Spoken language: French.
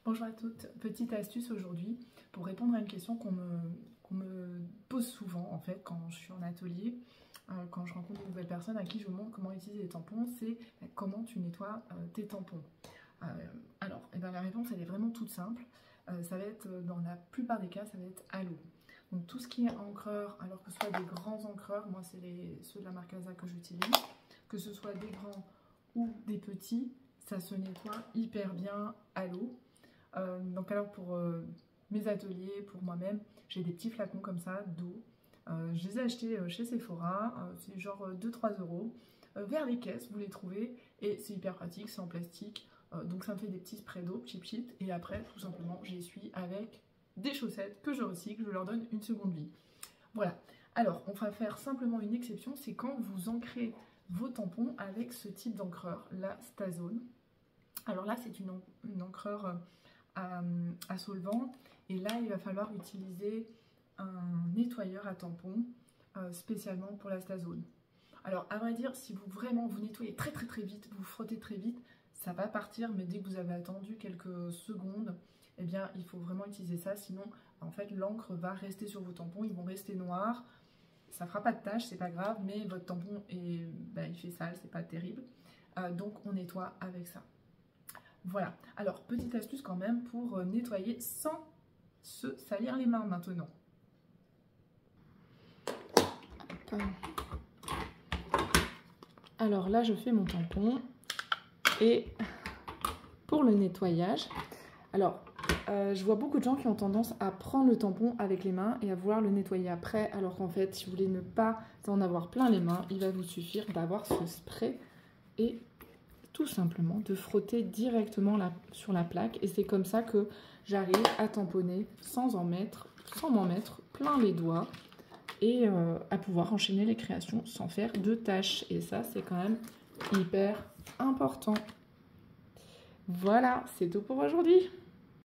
Bonjour à toutes, petite astuce aujourd'hui pour répondre à une question qu'on me pose souvent en fait quand je suis en atelier, quand je rencontre de nouvelles personnes à qui je vous montre comment utiliser les tampons, c'est comment tu nettoies tes tampons. Alors, la réponse elle est vraiment toute simple, ça va être dans la plupart des cas ça va être à l'eau. Donc tout ce qui est encreur, alors que ce soit des grands encreurs, moi c'est ceux de la marque Asa que j'utilise, que ce soit des grands ou des petits, ça se nettoie hyper bien à l'eau. Donc alors pour mes ateliers, pour moi-même, j'ai des petits flacons comme ça d'eau. Je les ai achetés chez Sephora, c'est genre 2-3 euros. Vers les caisses, vous les trouvez et c'est hyper pratique, c'est en plastique. Donc ça me fait des petits sprays d'eau, cheap et après tout simplement j'essuie avec des chaussettes que je recycle, je leur donne une seconde vie. Voilà, alors on va faire simplement une exception, c'est quand vous ancrez vos tampons avec ce type d'encreur, la Stazone. Alors là c'est une encreur à solvant et là il va falloir utiliser un nettoyeur à tampon spécialement pour la Stazone. Alors à vrai dire, si vous nettoyez très vite, vous frottez très vite, ça va partir, mais dès que vous avez attendu quelques secondes, eh bien il faut vraiment utiliser ça, sinon en fait l'encre va rester sur vos tampons, ils vont rester noirs, ça fera pas de tache, c'est pas grave, mais votre tampon il fait sale, c'est pas terrible, donc on nettoie avec ça. Voilà, alors petite astuce quand même pour nettoyer sans se salir les mains maintenant. Alors là je fais mon tampon et pour le nettoyage, alors je vois beaucoup de gens qui ont tendance à prendre le tampon avec les mains et à vouloir le nettoyer après, alors qu'en fait si vous voulez ne pas en avoir plein les mains, il va vous suffire d'avoir ce spray et tout simplement de frotter directement sur la plaque et c'est comme ça que j'arrive à tamponner sans m'en mettre plein les doigts et à pouvoir enchaîner les créations sans faire de tâches et ça c'est quand même hyper important. Voilà, c'est tout pour aujourd'hui.